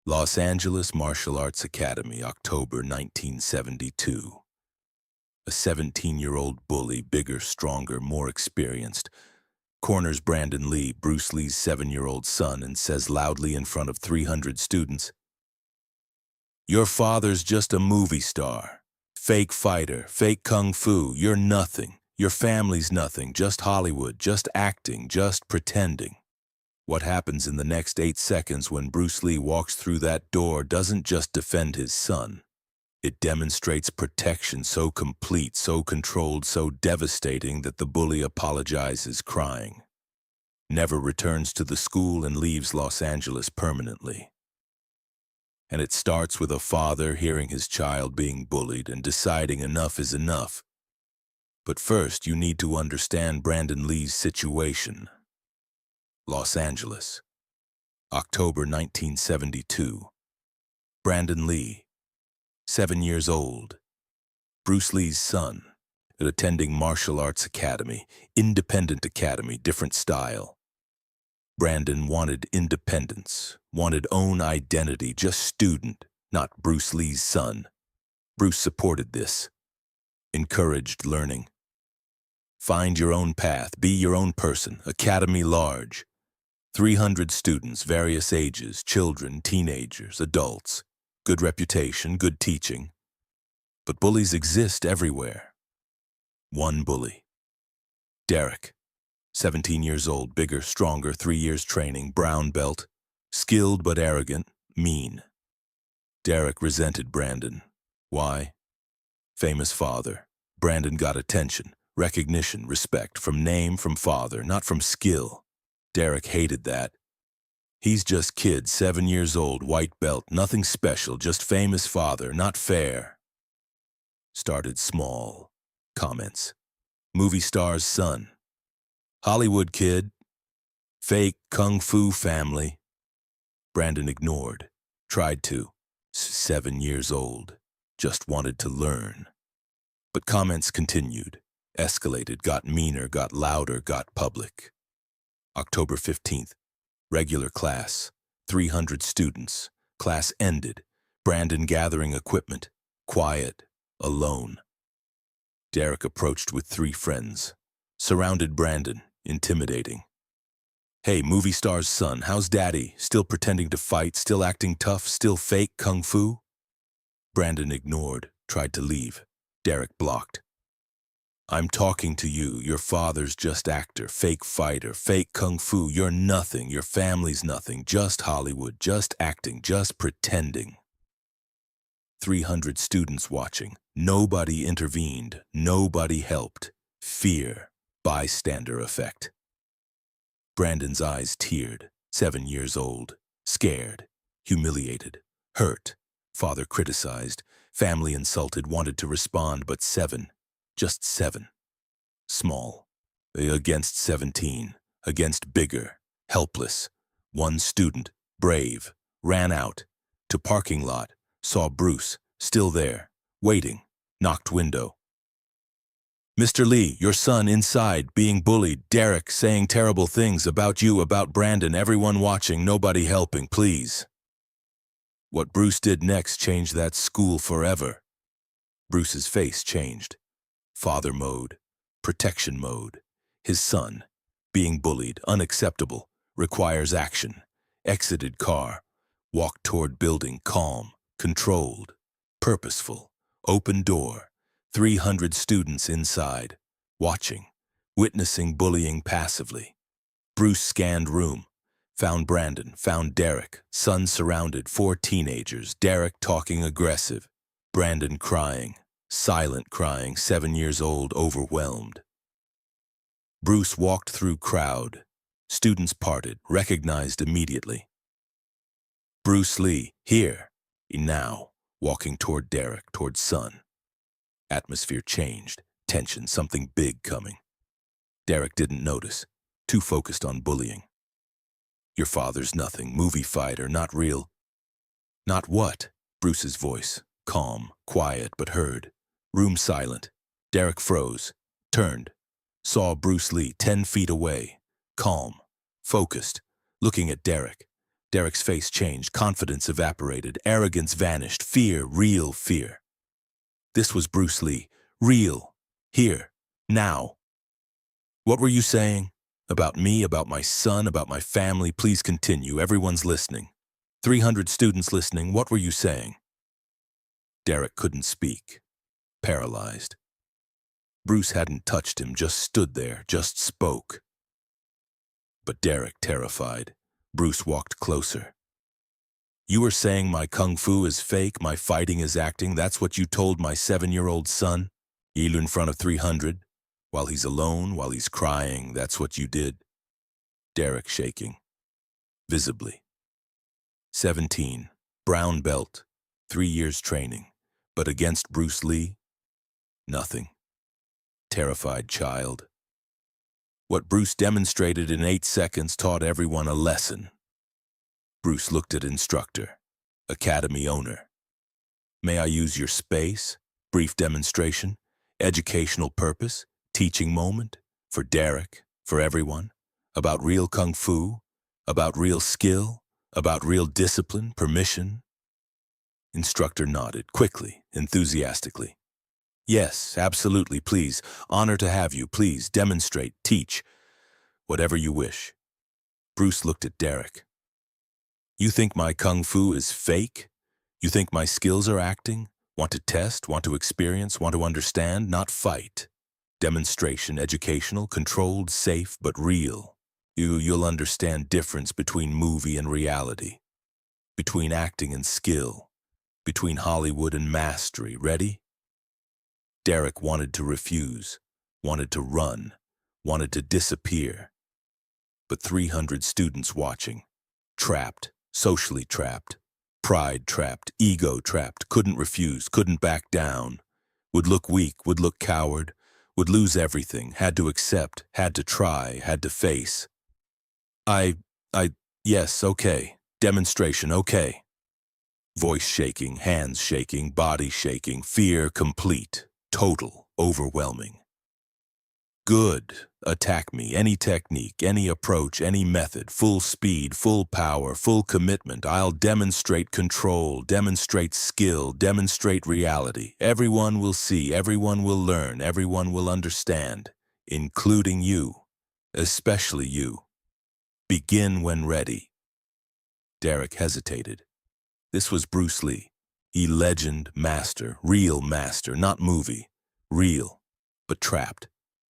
Los Angeles Martial Arts Academy, October 1972. A 17-year-old bully, bigger, stronger, more experienced, corners Brandon Lee, Bruce Lee's 7-year-old son, and says loudly in front of 300 students, "Your father's just a movie star, fake fighter, fake kung fu. You're nothing. Your family's nothing, just Hollywood, just acting, just pretending." What happens in the next 8 seconds when Bruce Lee walks through that door doesn't just defend his son. It demonstrates protection so complete, so controlled, so devastating that the bully apologizes crying, never returns to the school, and leaves Los Angeles permanently. And it starts with a father hearing his child being bullied and deciding enough is enough. But first, you need to understand Brandon Lee's situation. Los Angeles, October 1972. Brandon Lee, 7 years old, Bruce Lee's son, attending martial arts academy, independent academy, different style. Brandon wanted independence, wanted own identity, just student, not Bruce Lee's son. Bruce supported this, encouraged learning. Find your own path, be your own person, academy large. 300 students, various ages, children, teenagers, adults. Good reputation, good teaching. But bullies exist everywhere. One bully. Derek, 17 years old, bigger, stronger, 3 years training, brown belt, skilled but arrogant, mean. Derek resented Brandon. Why? Famous father. Brandon got attention, recognition, respect, from name, from father, not from skill. Derek hated that. He's just kid, 7 years old, white belt, nothing special, just famous father, not fair. Started small. Comments. Movie star's son. Hollywood kid. Fake kung fu family. Brandon ignored. Tried to. 7 years old. Just wanted to learn. But comments continued. Escalated, got meaner, got louder, got public. October 15th. Regular class. 300 students. Class ended. Brandon gathering equipment. Quiet. Alone. Derek approached with 3 friends. Surrounded Brandon. Intimidating. "Hey, movie star's son, how's daddy? Still pretending to fight, still acting tough, still fake kung fu?" Brandon ignored, tried to leave. Derek blocked. "I'm talking to you. Your father's just actor, fake fighter, fake kung fu. You're nothing. Your family's nothing. Just Hollywood, just acting, just pretending." 300 students watching. Nobody intervened. Nobody helped. Fear. Bystander effect. Brandon's eyes teared. 7 years old. Scared. Humiliated. Hurt. Father criticized. Family insulted. Wanted to respond, but 7. Just 7. Small. Against 17. Against bigger. Helpless. One student. Brave. Ran out. To parking lot. Saw Bruce. Still there. Waiting. Knocked window. "Mr. Lee, your son inside, being bullied. Derek saying terrible things about you, about Brandon. Everyone watching, nobody helping, please." What Bruce did next changed that school forever. Bruce's face changed. Father mode. Protection mode. His son, being bullied, unacceptable, requires action. Exited car. Walked toward building, calm, controlled, purposeful. Open door. 300 students inside, watching, witnessing bullying passively. Bruce scanned room, found Brandon, found Derek, son surrounded, 4 teenagers, Derek talking aggressive, Brandon crying, silent crying, 7 years old, overwhelmed. Bruce walked through crowd. Students parted, recognized immediately. Bruce Lee, here, now, walking toward Derek, toward son. Atmosphere changed, tension, something big coming. Derek didn't notice, too focused on bullying. "Your father's nothing, movie fighter, not real." "Not what?" Bruce's voice, calm, quiet, but heard. Room silent. Derek froze, turned, saw Bruce Lee 10 feet away, calm, focused, looking at Derek. Derek's face changed, confidence evaporated, arrogance vanished, fear, real fear. This was Bruce Lee. Real. Here. Now. What were you saying? About me, about my son, about my family? Please continue. Everyone's listening. 300 students listening. What were you saying? Derek couldn't speak. Paralyzed. Bruce hadn't touched him, just stood there, just spoke. But Derek, terrified. Bruce walked closer. You were saying my kung fu is fake, my fighting is acting. That's what you told my 7-year-old son? In front of 300? While he's alone, while he's crying, that's what you did? Derek shaking. Visibly. 17. Brown belt. 3 years training. But against Bruce Lee? Nothing. Terrified child. What Bruce demonstrated in 8 seconds taught everyone a lesson. Bruce looked at instructor, academy owner. May I use your space? Brief demonstration? Educational purpose? Teaching moment? For Derek? For everyone? About real kung fu? About real skill? About real discipline? Permission? Instructor nodded, quickly, enthusiastically. Yes, absolutely, please. Honor to have you. Please, demonstrate, teach. Whatever you wish. Bruce looked at Derek. You think my kung fu is fake? You think my skills are acting? Want to test, want to experience, want to understand, not fight. Demonstration, educational, controlled, safe, but real. You'll understand difference between movie and reality. Between acting and skill. Between Hollywood and mastery. Ready? Derek wanted to refuse, wanted to run, wanted to disappear. But 300 students watching. Trapped, socially trapped, pride trapped, ego trapped, couldn't refuse, couldn't back down, would look weak, would look coward, would lose everything, had to accept, had to try, had to face. Yes, okay. Demonstration, okay. Voice shaking, hands shaking, body shaking, fear complete, total, overwhelming. Good. Attack me. Any technique, any approach, any method, full speed, full power, full commitment. I'll demonstrate control, demonstrate skill, demonstrate reality. Everyone will see, everyone will learn, everyone will understand, including you, especially you. Begin when ready. Derek hesitated. This was Bruce Lee. Legend, master, real master, not movie. Real, but trapped.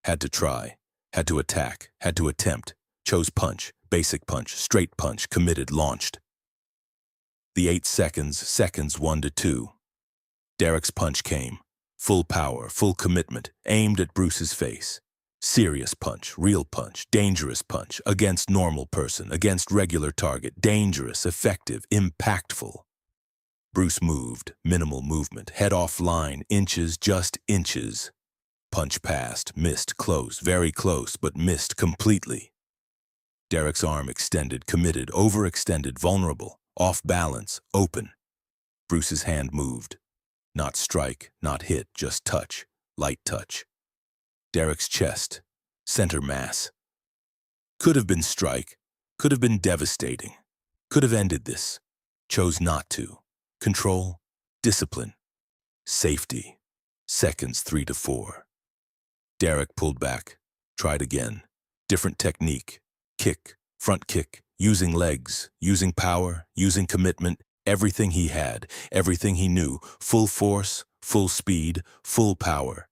Had to try, had to attack, had to attempt, chose punch, basic punch, straight punch, committed, launched. The 8 seconds 1 to 2. Derek's punch came. Full power, full commitment, aimed at Bruce's face. Serious punch, real punch, dangerous punch, against normal person, against regular target, dangerous, effective, impactful. Bruce moved, minimal movement, head off line, inches, just inches. Punch passed, missed, close, very close, but missed completely. Derek's arm extended, committed, overextended, vulnerable, off balance, open. Bruce's hand moved. Not strike, not hit, just touch, light touch. Derek's chest, center mass. Could have been strike, could have been devastating, could have ended this. Chose not to. Control, discipline, safety. Seconds 3 to 4. Derek pulled back, tried again. Different technique. Kick, front kick, using legs, using power, using commitment, everything he had, everything he knew, full force, full speed, full power.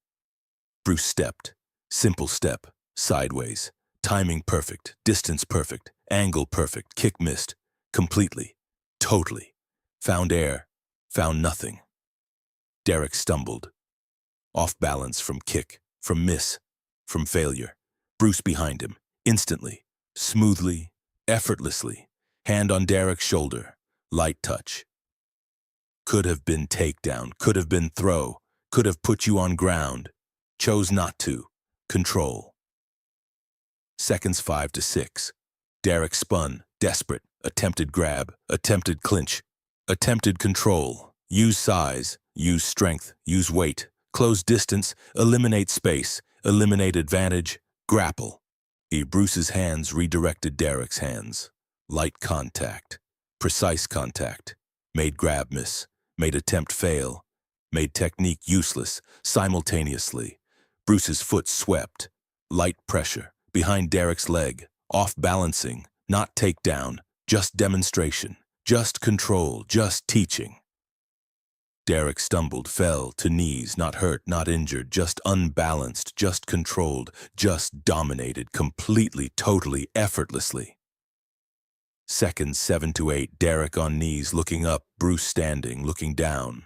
Bruce stepped, simple step, sideways, timing perfect, distance perfect, angle perfect, kick missed, completely, totally. Found air, found nothing. Derek stumbled. Off balance from kick, from miss, from failure. Bruce behind him, instantly, smoothly, effortlessly. Hand on Derek's shoulder, light touch. Could have been takedown, could have been throw, could have put you on ground. Chose not to. Control. Seconds 5 to 6. Derek spun, desperate, attempted grab, attempted clinch, attempted control. Use size, use strength, use weight, close distance, eliminate space, eliminate advantage, grapple. Bruce's hands redirected Derek's hands. Light contact. Precise contact. Made grab miss. Made attempt fail. Made technique useless, simultaneously. Bruce's foot swept. Light pressure. Behind Derek's leg. Off balancing. Not takedown. Just demonstration. Just control. Just teaching. Derek stumbled, fell, to knees, not hurt, not injured, just unbalanced, just controlled, just dominated, completely, totally, effortlessly. Seconds 7 to 8, Derek on knees, looking up, Bruce standing, looking down.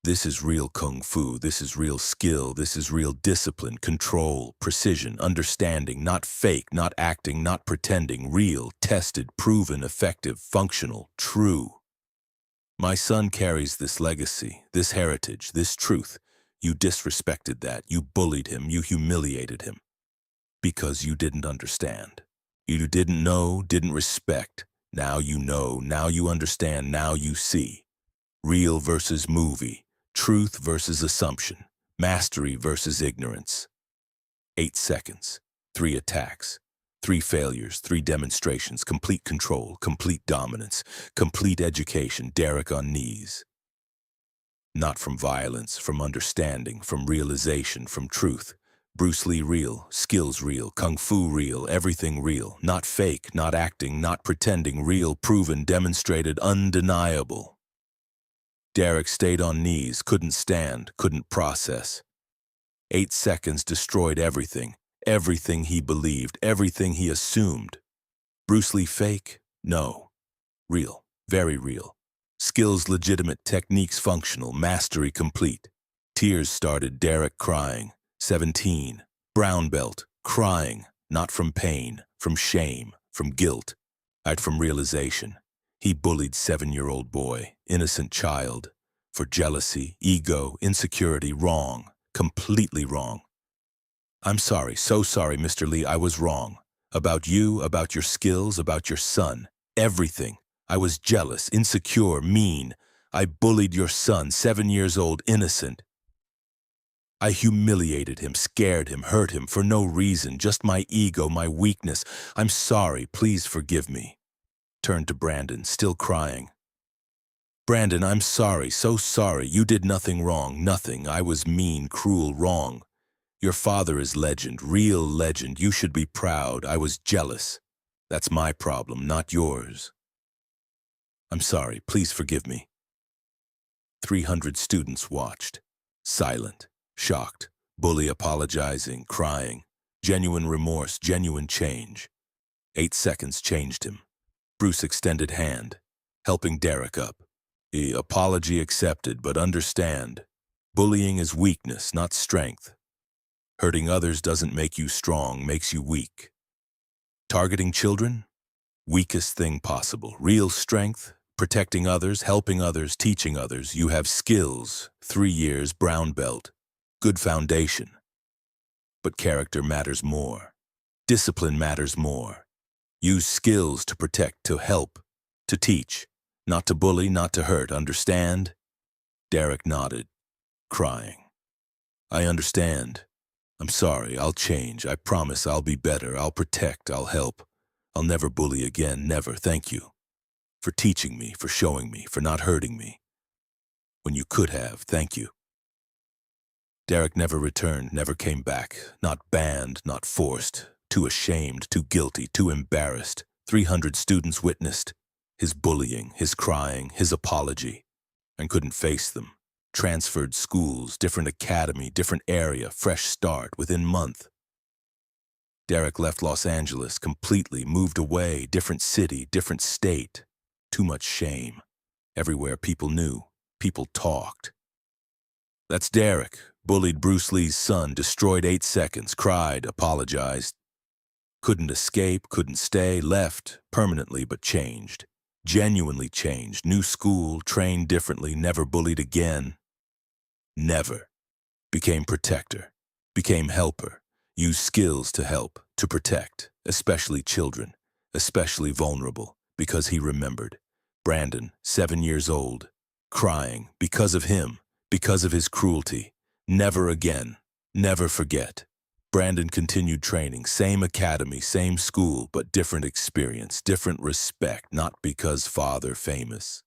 This is real kung fu, this is real skill, this is real discipline, control, precision, understanding, not fake, not acting, not pretending, real, tested, proven, effective, functional, true. My son carries this legacy, this heritage, this truth. You disrespected that. You bullied him. You humiliated him. Because you didn't understand. You didn't know, didn't respect. Now you know, now you understand, now you see. Real versus movie. Truth versus assumption. Mastery versus ignorance. 8 seconds. 3 attacks. 3 failures, 3 demonstrations, complete control, complete dominance, complete education, Derek on knees. Not from violence, from understanding, from realization, from truth. Bruce Lee real, skills real, kung fu real, everything real. Not fake, not acting, not pretending, real, proven, demonstrated, undeniable. Derek stayed on knees, couldn't stand, couldn't process. 8 seconds destroyed everything. Everything he believed, everything he assumed. Bruce Lee fake? No. Real, very real. Skills legitimate, techniques functional, mastery complete. Tears started, Derek crying. 17. Brown belt, crying, not from pain, from shame, from guilt, from realization. He bullied 7-year-old boy, innocent child, for jealousy, ego, insecurity, wrong, completely wrong. I'm sorry, so sorry, Mr. Lee, I was wrong. About you, about your skills, about your son. Everything. I was jealous, insecure, mean. I bullied your son, 7 years old, innocent. I humiliated him, scared him, hurt him for no reason, just my ego, my weakness. I'm sorry, please forgive me. Turned to Brandon, still crying. Brandon, I'm sorry, so sorry. You did nothing wrong, nothing. I was mean, cruel, wrong. Your father is legend, real legend. You should be proud. I was jealous. That's my problem, not yours. I'm sorry. Please forgive me. 300 students watched. Silent, shocked, bully apologizing, crying. Genuine remorse, genuine change. 8 seconds changed him. Bruce extended hand, helping Derek up. Apology accepted, but understand. Bullying is weakness, not strength. Hurting others doesn't make you strong, makes you weak. Targeting children? Weakest thing possible. Real strength, protecting others, helping others, teaching others. You have skills, 3 years, brown belt. Good foundation. But character matters more. Discipline matters more. Use skills to protect, to help, to teach. Not to bully, not to hurt, understand? Derek nodded, crying. I understand. I'm sorry, I'll change. I promise I'll be better. I'll protect, I'll help. I'll never bully again, never. Thank you. For teaching me, for showing me, for not hurting me. When you could have, thank you. Derek never returned, never came back. Not banned, not forced. Too ashamed, too guilty, too embarrassed. 300 students witnessed his bullying, his crying, his apology, and couldn't face them. Transferred schools, different academy, different area, fresh start within month. Derek left Los Angeles completely, moved away, different city, different state. Too much shame. Everywhere people knew, people talked. That's Derek, bullied Bruce Lee's son, destroyed 8 seconds, cried, apologized. Couldn't escape, couldn't stay, left, permanently but changed. Genuinely changed, new school, trained differently, never bullied again. Never. Became protector, became helper, used skills to help, to protect, especially children, especially vulnerable, because he remembered. Brandon, 7 years old, crying, because of him, because of his cruelty. Never again, never forget. Brandon continued training, same academy, same school, but different experience, different respect, not because father famous,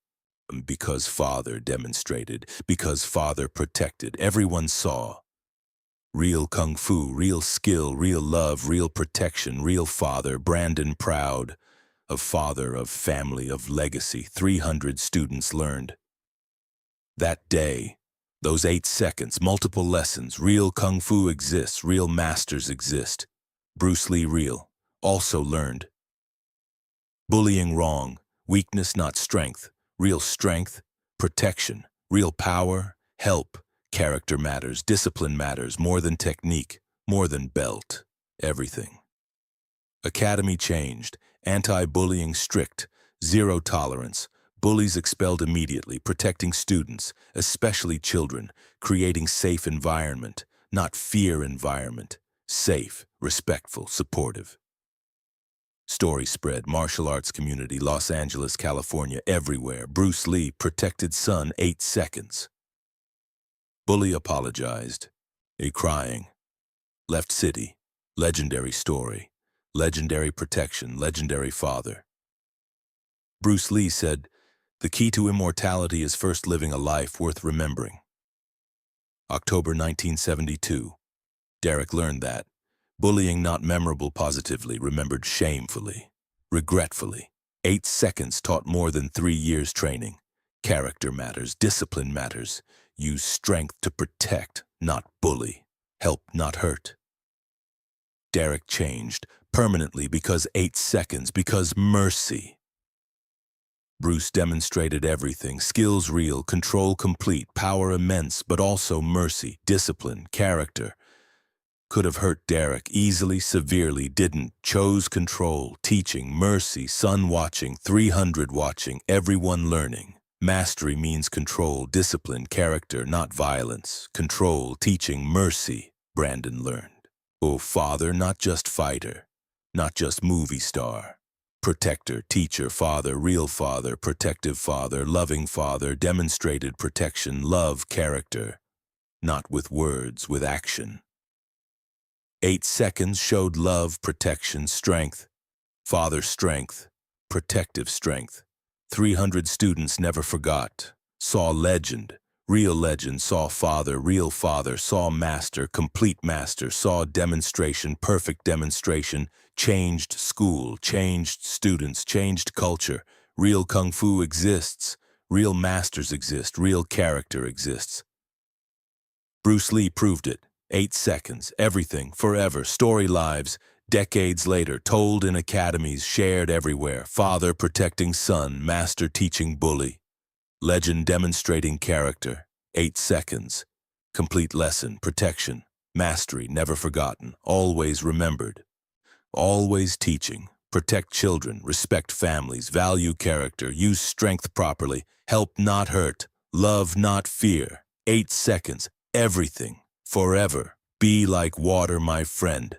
because father demonstrated, because father protected. Everyone saw. Real kung fu, real skill, real love, real protection, real father. Brandon proud of father, of family, of legacy. 300 students learned. That day, those 8 seconds, multiple lessons. Real kung fu exists, real masters exist. Bruce Lee real, also learned. Bullying wrong, weakness not strength. Real strength, protection. Real power, help. Character matters, discipline matters, more than technique, more than belt. Everything. Academy changed, anti-bullying strict, zero tolerance. Bullies expelled immediately, protecting students, especially children, creating safe environment, not fear environment. Safe, respectful, supportive. Story spread, martial arts community, Los Angeles, California, everywhere. Bruce Lee protected son 8 seconds. Bully apologized. A crying. Left city. Legendary story. Legendary protection, legendary father. Bruce Lee said, "The key to immortality is first living a life worth remembering." October 1972. Derek learned that. Bullying not memorable positively, remembered shamefully, regretfully. 8 seconds taught more than 3 years training. Character matters, discipline matters. Use strength to protect, not bully. Help, not hurt. Derek changed permanently because 8 seconds, because mercy. Bruce demonstrated everything, skills real, control complete, power immense, but also mercy, discipline, character. Could have hurt Derek easily, severely, didn't. Chose control, teaching, mercy, son watching, 300 watching, everyone learning. Mastery means control, discipline, character, not violence. Control, teaching, mercy, Brandon learned. Oh, father, not just fighter, not just movie star. Protector, teacher, father, real father, protective father, loving father, demonstrated protection, love, character. Not with words, with action. 8 seconds showed love, protection, strength. Father strength, protective strength. 300 students never forgot. Saw legend, real legend, saw father, real father, saw master, complete master, saw demonstration, perfect demonstration, changed school, changed students, changed culture. Real kung fu exists, real masters exist, real character exists. Bruce Lee proved it. 8 seconds, everything, forever, story lives, decades later, told in academies, shared everywhere. Father protecting son, master teaching bully. Legend demonstrating character. 8 seconds. Complete lesson, protection, mastery, never forgotten, always remembered. Always teaching. Protect children, respect families, value character, use strength properly, help not hurt, love not fear. 8 seconds, everything. Forever, be like water, my friend.